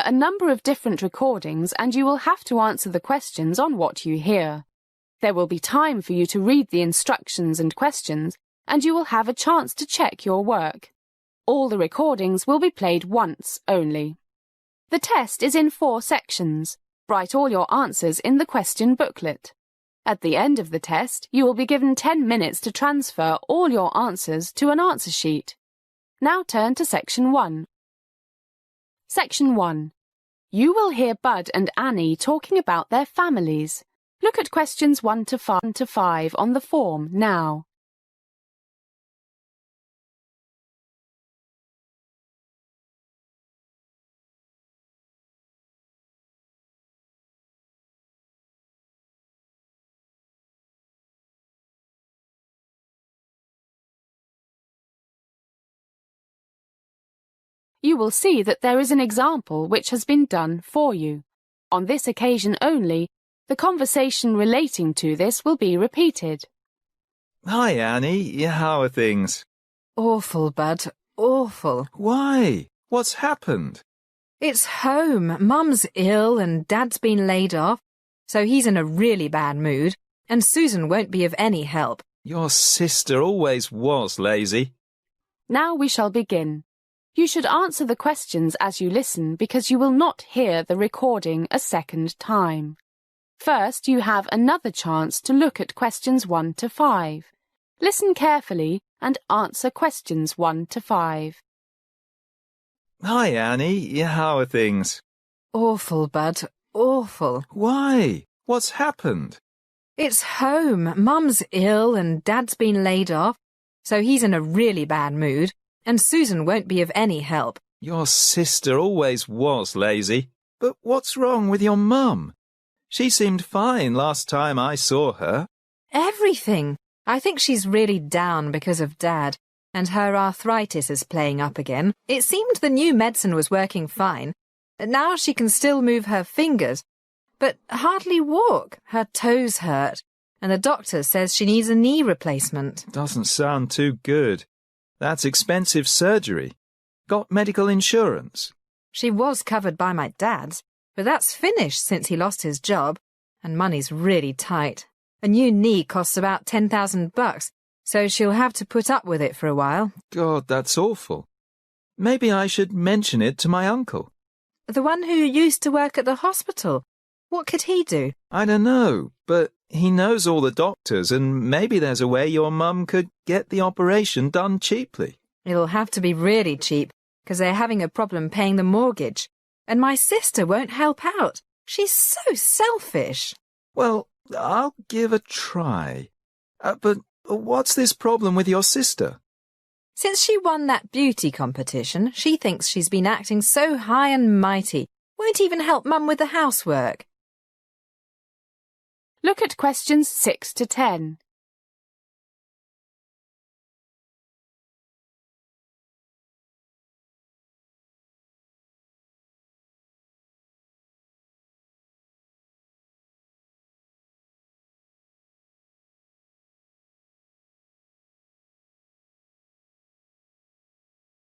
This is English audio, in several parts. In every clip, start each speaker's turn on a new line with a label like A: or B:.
A: a number of different recordings and you will have to answer the questions on what you hear. There will be time for you to read the instructions and questions, and you will have a chance to check your work. All the recordings will be played once only. The test is in 4 sections. Write all your answers in the question booklet. At the end of the test, you will be given 10 minutes to transfer all your answers to an answer sheet. Now turn to Section 1. Section 1. You will hear Bud and Annie talking about their families. Look at questions 1 to 5 on the form now. You will see that there is an example which has been done for you. On this occasion only, the conversation relating to this will be repeated.
B: Hi, Annie. How are things?
C: Awful, Bud. Awful.
B: Why? What's happened?
C: It's home. Mum's ill and Dad's been laid off, so he's in a really bad mood, and Susan won't be of any help.
B: Your sister always was lazy.
A: Now we shall begin. You should answer the questions as you listen because you will not hear the recording a second time. First, you have another chance to look at questions 1 to 5. Listen carefully and answer questions 1 to 5.
B: Hi, Annie. How are things?
C: Awful, Bud. Awful.
B: Why? What's happened?
C: It's home. Mum's ill and Dad's been laid off, so he's in a really bad mood, and Susan won't be of any help.
B: Your sister always was lazy. But what's wrong with your mum? She seemed fine last time I saw her.
C: Everything. I think she's really down because of Dad, and her arthritis is playing up again. It seemed the new medicine was working fine. Now she can still move her fingers, but hardly walk. Her toes hurt, and the doctor says she needs a knee replacement.
B: Doesn't sound too good. That's expensive surgery. Got medical insurance?
C: She was covered by my dad's, but that's finished since he lost his job, and money's really tight. A new knee costs about $10,000, so she'll have to put up with it for a while.
B: God, that's awful. Maybe I should mention it to my uncle.
C: The one who used to work at the hospital. What could he do?
B: I don't know, but he knows all the doctors, and maybe there's a way your mum could get the operation done cheaply.
C: It'll have to be really cheap, because they're having a problem paying the mortgage. And my sister won't help out. She's so selfish.
B: Well, I'll give a try. But what's this problem with your sister?
C: Since she won that beauty competition, she thinks she's been acting so high and mighty. Won't even help Mum with the housework.
A: Look at questions 6 to 10.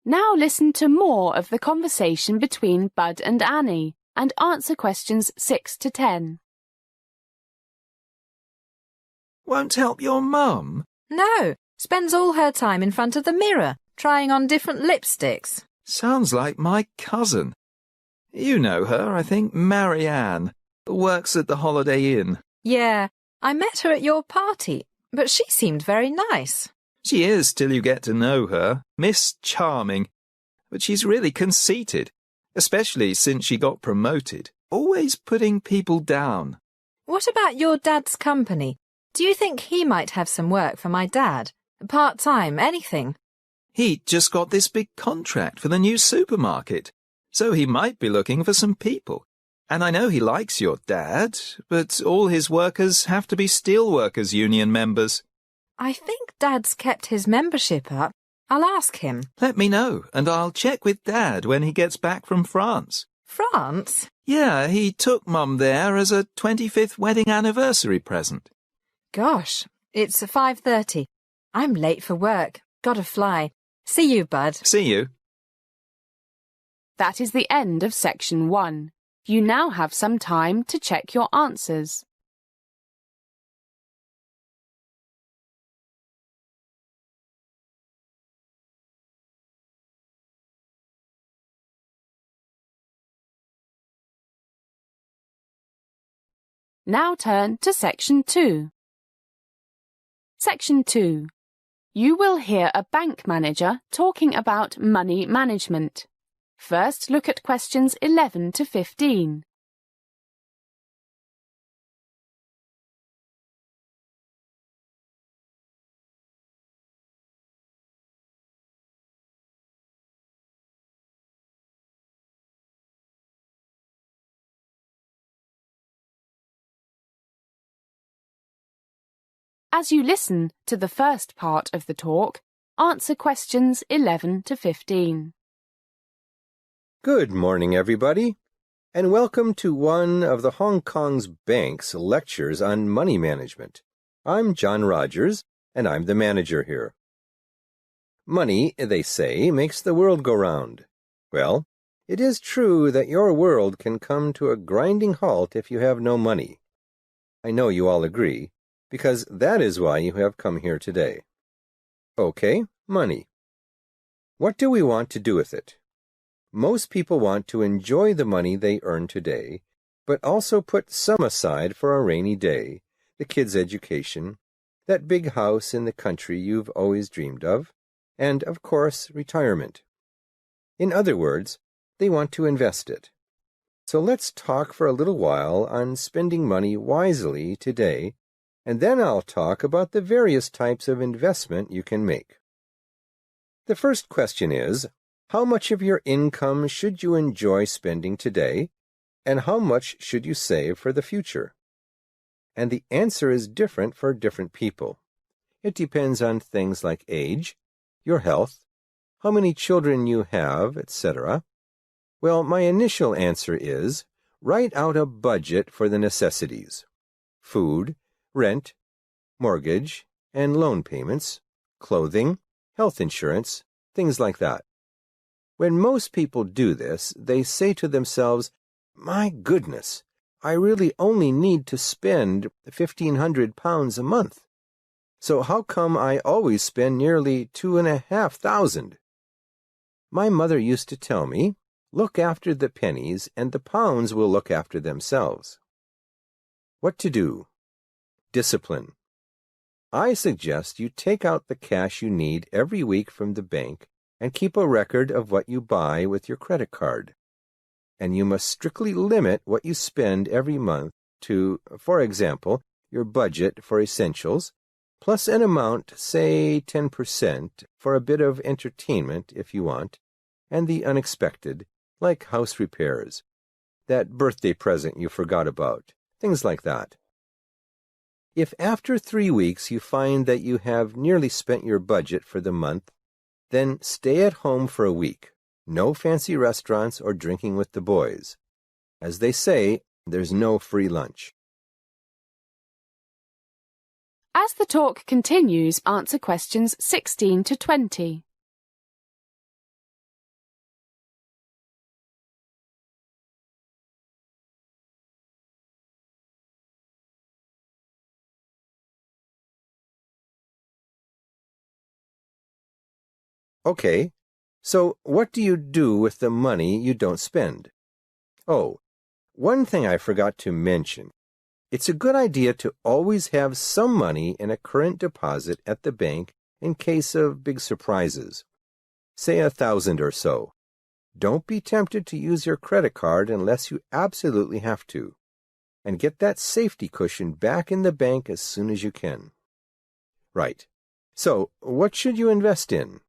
A: Now listen to more of the conversation between Bud and Annie and answer questions 6 to 10.
B: Won't help your mum?
C: No, spends all her time in front of the mirror, trying on different lipsticks.
B: Sounds like my cousin. You know her, I think, Marianne. Works at the Holiday Inn.
C: Yeah, I met her at your party, but she seemed very nice.
B: She is till you get to know her. Miss Charming. But she's really conceited, especially since she got promoted. Always putting people down.
C: What about your dad's company? Do you think he might have some work for my dad? Part-time, anything?
B: He just got this big contract for the new supermarket, so he might be looking for some people. And I know he likes your dad, but all his workers have to be Steelworkers Union members.
C: I think Dad's kept his membership up. I'll ask him.
B: Let me know, and I'll check with Dad when he gets back from France.
C: France?
B: Yeah, he took Mum there as a 25th wedding anniversary present.
C: Gosh, it's 5:30. I'm late for work. Gotta fly. See you, Bud.
B: See you.
A: That is the end of section 1. You now have some time to check your answers. Now turn to section 2. Section 2. You will hear a bank manager talking about money management. First, look at questions 11 to 15. As you listen to the first part of the talk, answer questions 11 to 15.
D: Good morning, everybody, and welcome to one of the Hong Kong's bank's lectures on money management. I'm John Rogers, and I'm the manager here. Money, they say, makes the world go round. Well, it is true that your world can come to a grinding halt if you have no money. I know you all agree, because that is why you have come here today. Okay, money. What do we want to do with it? Most people want to enjoy the money they earn today, but also put some aside for a rainy day, the kids' education, that big house in the country you've always dreamed of, and, of course, retirement. In other words, they want to invest it. So let's talk for a little while on spending money wisely today, and then I'll talk about the various types of investment you can make. The first question is, how much of your income should you enjoy spending today, and how much should you save for the future? And the answer is different for different people. It depends on things like age, your health, how many children you have, etc. Well, my initial answer is, write out a budget for the necessities: food, rent, mortgage, and loan payments, clothing, health insurance, things like that. When most people do this, they say to themselves, "My goodness, I really only need to spend £1,500 a month. So how come I always spend nearly £2,500? My mother used to tell me, look after the pennies and the pounds will look after themselves." What to do? Discipline. I suggest you take out the cash you need every week from the bank and keep a record of what you buy with your credit card. And you must strictly limit what you spend every month to, for example, your budget for essentials, plus an amount, say 10%, for a bit of entertainment if you want, and the unexpected, like house repairs, that birthday present you forgot about, things like that. If after 3 weeks you find that you have nearly spent your budget for the month, then stay at home for a week. No fancy restaurants or drinking with the boys. As they say, there's no free lunch.
A: As the talk continues, answer questions 16 to 20.
D: Okay, so what do you do with the money you don't spend? Oh, one thing I forgot to mention. It's a good idea to always have some money in a current deposit at the bank in case of big surprises. Say 1,000 or so. Don't be tempted to use your credit card unless you absolutely have to. And get that safety cushion back in the bank as soon as you can. Right. So, what should you invest in?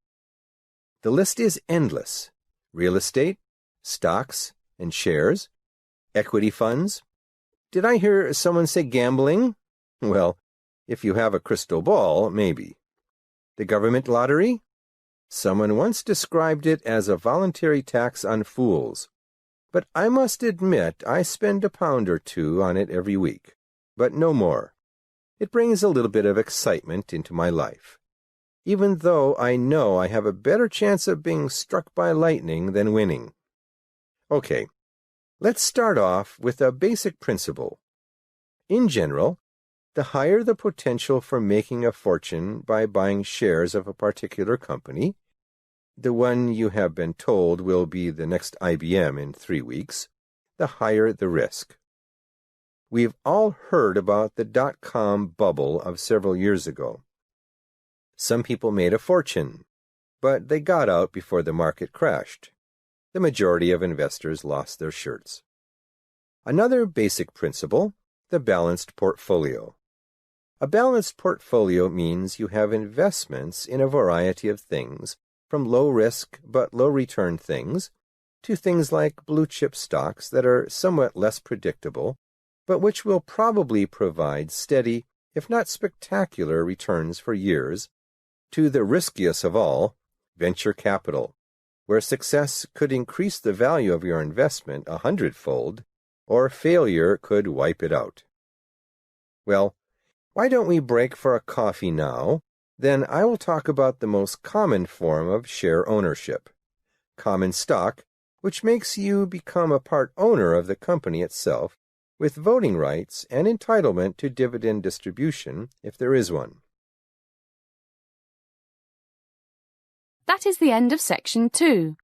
D: The list is endless. Real estate, stocks and shares, equity funds. Did I hear someone say gambling? Well, if you have a crystal ball, maybe. The government lottery? Someone once described it as a voluntary tax on fools. But I must admit I spend £1 or £2 on it every week, but no more. It brings a little bit of excitement into my life, even though I know I have a better chance of being struck by lightning than winning. Okay, let's start off with a basic principle. In general, the higher the potential for making a fortune by buying shares of a particular company, the one you have been told will be the next IBM in 3 weeks, the higher the risk. We've all heard about the dot-com bubble of several years ago. Some people made a fortune, but they got out before the market crashed. The majority of investors lost their shirts. Another basic principle, the balanced portfolio. A balanced portfolio means you have investments in a variety of things, from low-risk but low-return things to things like blue-chip stocks that are somewhat less predictable, but which will probably provide steady, if not spectacular, returns for years, to the riskiest of all, venture capital, where success could increase the value of your investment 100-fold, or failure could wipe it out. Well, why don't we break for a coffee now? Then I will talk about the most common form of share ownership, common stock, which makes you become a part owner of the company itself, with voting rights and entitlement to dividend distribution if there is one.
A: That is the end of section 2.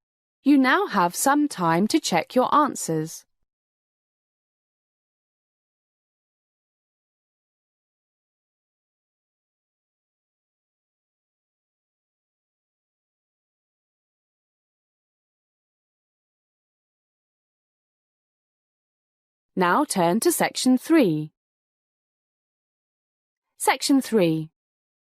A: You now have some time to check your answers. Now turn to section 3. Section 3.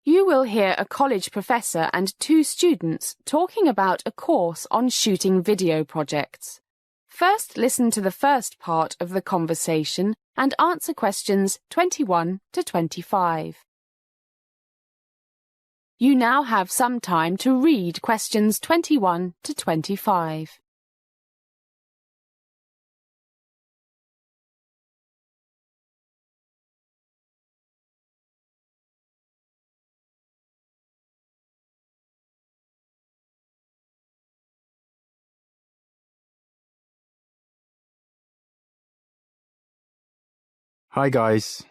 A: You will hear a college professor and 2 students talking about a course on shooting video projects. First, listen to the first part of the conversation and answer questions 21 to 25. You now have some time to read questions 21 to 25.
E: Hi, guys.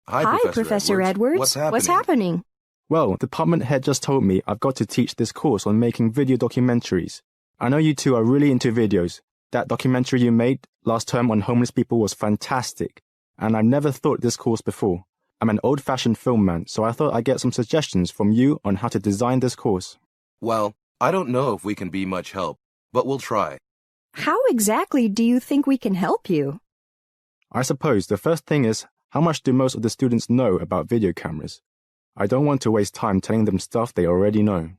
F: Hi, Professor Edwards. What's happening?
E: Well, the department head just told me I've got to teach this course on making video documentaries. I know you two are really into videos. That documentary you made last term on homeless people was fantastic, and I've never thought this course before. I'm an old-fashioned film man, so I thought I'd get some suggestions from you on how to design this course.
F: Well, I don't know if we can be much help, but we'll try.
G: How exactly do you think we can help you?
E: I suppose the first thing is, how much do most of the students know about video cameras? I don't want to waste time telling them stuff they already know.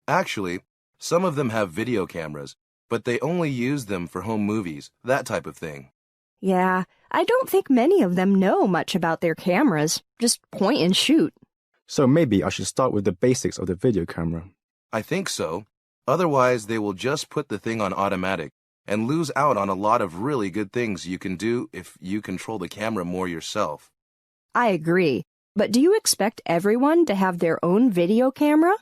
F: Actually, some of them have video cameras, but they only use them for home movies, that type of thing.
G: Yeah, I don't think many of them know much about their cameras. Just point and shoot.
E: So maybe I should start with the basics of the video camera.
F: I think so. Otherwise, they will just put the thing on automatic and lose out on a lot of really good things you can do if you control the camera more yourself.
G: I agree. But do you expect everyone to have their own video camera?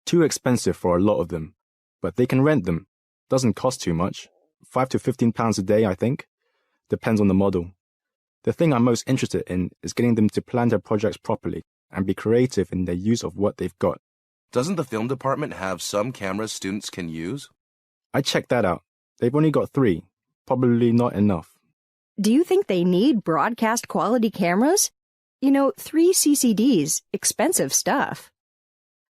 E: Too expensive for a lot of them, but they can rent them. Doesn't cost too much. £5 to £15 a day, I think. Depends on the model. The thing I'm most interested in is getting them to plan their projects properly and be creative in their use of what they've got.
F: Doesn't the film department have some cameras students can use?
E: I checked that out. They've only got 3. Probably not enough.
G: Do you think they need broadcast quality cameras? 3 CCDs, expensive stuff.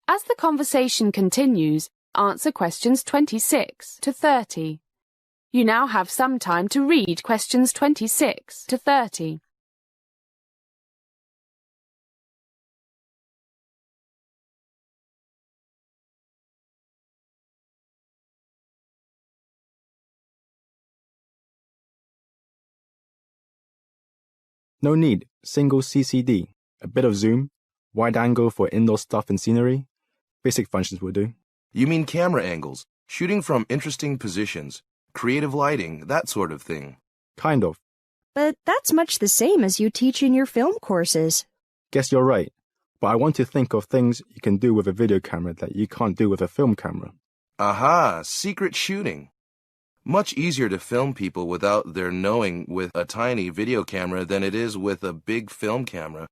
A: As the conversation continues, answer questions 26 to 30. You now have some time to read questions 26 to 30.
E: No need. Single CCD. A bit of zoom. Wide angle for indoor stuff and scenery. Basic functions will do.
F: You mean camera angles, shooting from interesting positions, creative lighting, that sort of thing.
E: Kind of.
G: But that's much the same as you teach in your film courses.
E: Guess you're right. But I want to think of things you can do with a video camera that you can't do with a film camera.
F: Aha, secret shooting. Much easier to film people without their knowing with a tiny video camera than it is with a big film camera.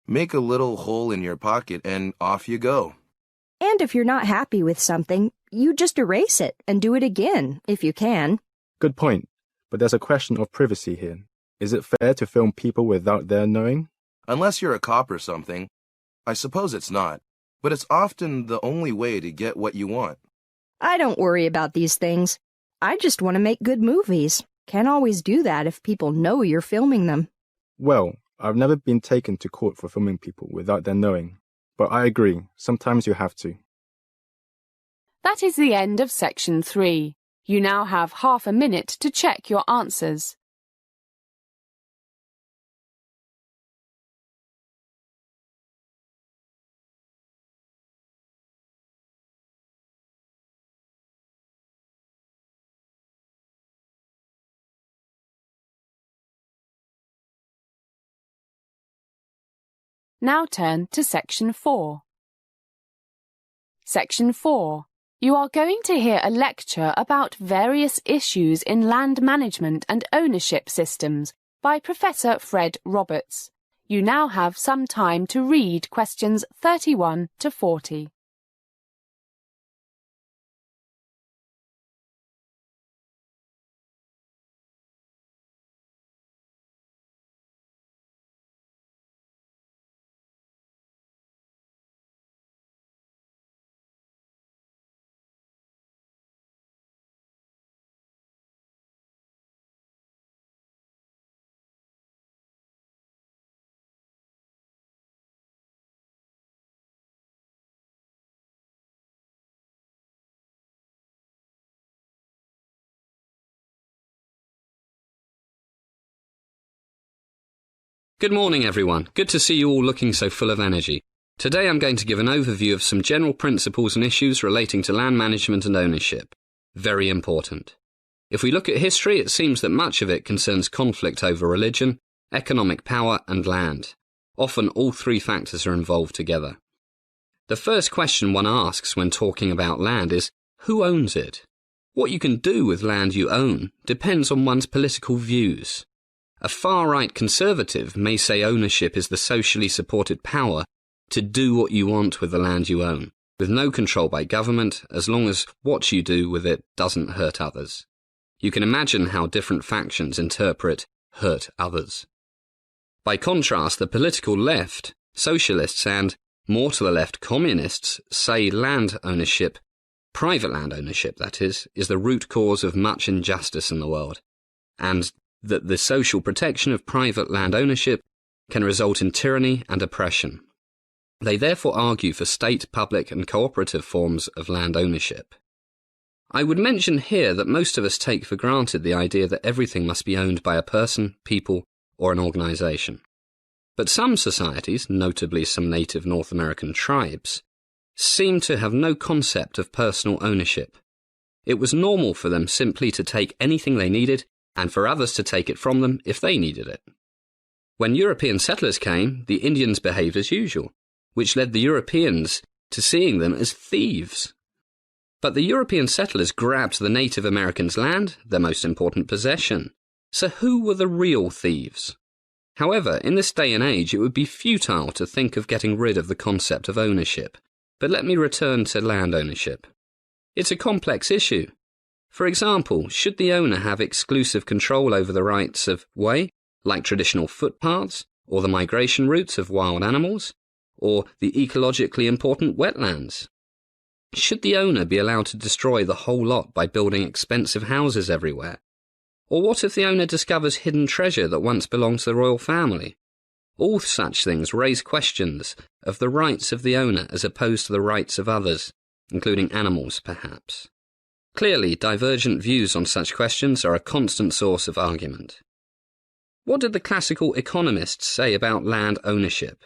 F: Make a little hole in your pocket and off you go.
G: And if you're not happy with something, you just erase it and do it again, if you can.
E: Good point, but there's a question of privacy here. Is it fair to film people without their knowing?
F: Unless you're a cop or something. I suppose it's not, but it's often the only way to get what you want.
G: I don't worry about these things. I just want to make good movies. Can't always do that if people know you're filming them.
E: Well, I've never been taken to court for filming people without their knowing, but I agree, sometimes you have to.
A: That is the end of section 3. You now have half a minute to check your answers. Now turn to section 4. Section 4. You are going to hear a lecture about various issues in land management and ownership systems by Professor Fred Roberts. You now have some time to read questions 31 to 40.
H: Good morning, everyone. Good to see you all looking so full of energy. Today I'm going to give an overview of some general principles and issues relating to land management and ownership. Very important. If we look at history, it seems that much of it concerns conflict over religion, economic power and land. Often all three factors are involved together. The first question one asks when talking about land is, who owns it? What you can do with land you own depends on one's political views. A far-right conservative may say ownership is the socially supported power to do what you want with the land you own, with no control by government as long as what you do with it doesn't hurt others. You can imagine how different factions interpret hurt others. By contrast, the political left, socialists and, more to the left, communists say land ownership, private land ownership that is the root cause of much injustice in the world, and that the social protection of private land ownership can result in tyranny and oppression. They therefore argue for state, public and cooperative forms of land ownership. I would mention here that most of us take for granted the idea that everything must be owned by a person, people or an organisation. But some societies, notably some native North American tribes, seem to have no concept of personal ownership. It was normal for them simply to take anything they needed and for others to take it from them if they needed it. When European settlers came, the Indians behaved as usual, which led the Europeans to seeing them as thieves. But the European settlers grabbed the Native Americans' land, their most important possession. So who were the real thieves? However, in this day and age, it would be futile to think of getting rid of the concept of ownership. But let me return to land ownership. It's a complex issue. For example, should the owner have exclusive control over the rights of way, like traditional footpaths, or the migration routes of wild animals, or the ecologically important wetlands? Should the owner be allowed to destroy the whole lot by building expensive houses everywhere? Or what if the owner discovers hidden treasure that once belonged to the royal family? All such things raise questions of the rights of the owner as opposed to the rights of others, including animals, perhaps. Clearly, divergent views on such questions are a constant source of argument. What did the classical economists say about land ownership?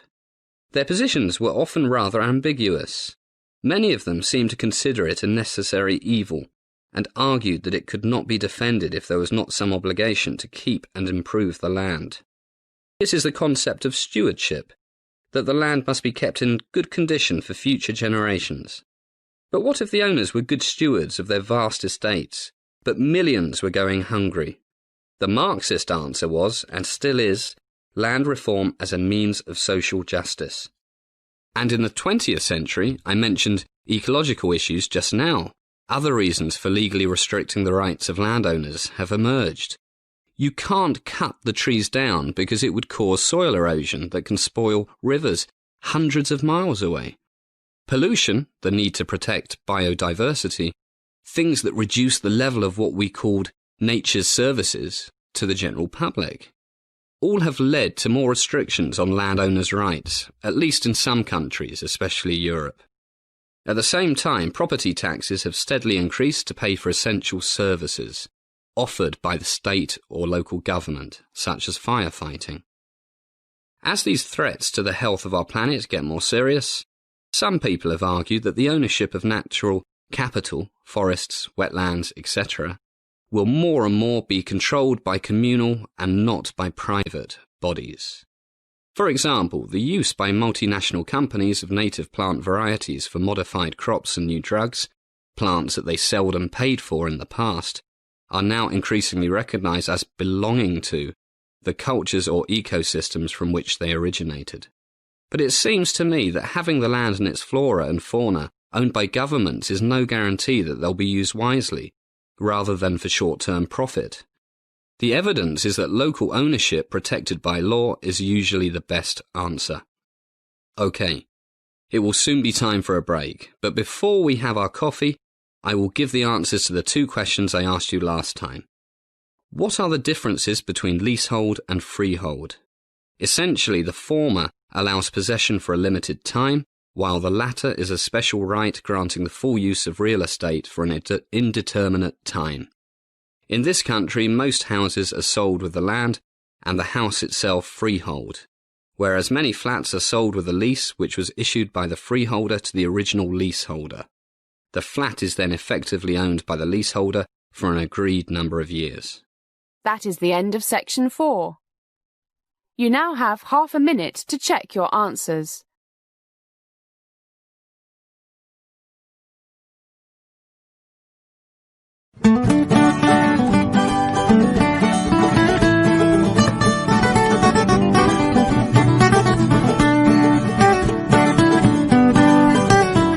H: Their positions were often rather ambiguous. Many of them seemed to consider it a necessary evil, and argued that it could not be defended if there was not some obligation to keep and improve the land. This is the concept of stewardship, that the land must be kept in good condition for future generations. But what if the owners were good stewards of their vast estates, but millions were going hungry. The Marxist answer was, and still is, land reform as a means of social justice. And in the 20th century, I mentioned ecological issues just now. Other reasons for legally restricting the rights of landowners have emerged. You can't cut the trees down because it would cause soil erosion that can spoil rivers hundreds of miles away. Pollution, the need to protect biodiversity, things that reduce the level of what we called nature's services to the general public, all have led to more restrictions on landowners' rights, at least in some countries, especially Europe. At the same time, property taxes have steadily increased to pay for essential services offered by the state or local government, such as firefighting. As these threats to the health of our planet get more serious, some people have argued that the ownership of natural capital, forests, wetlands, etc., will more and more be controlled by communal and not by private bodies. For example, the use by multinational companies of native plant varieties for modified crops and new drugs, plants that they seldom paid for in the past, are now increasingly recognized as belonging to the cultures or ecosystems from which they originated. But it seems to me that having the land and its flora and fauna owned by governments is no guarantee that they'll be used wisely, rather than for short-term profit. The evidence is that local ownership protected by law is usually the best answer. Okay, it will soon be time for a break, but before we have our coffee, I will give the answers to the two questions I asked you last time. What are the differences between leasehold and freehold? Essentially, the former allows possession for a limited time, while the latter is a special right granting the full use of real estate for an indeterminate time. In this country, most houses are sold with the land and the house itself freehold, whereas many flats are sold with a lease which was issued by the freeholder to the original leaseholder. The flat is then effectively owned by the leaseholder for an agreed number of years.
A: That is the end of section 4. You now have half a minute to check your answers.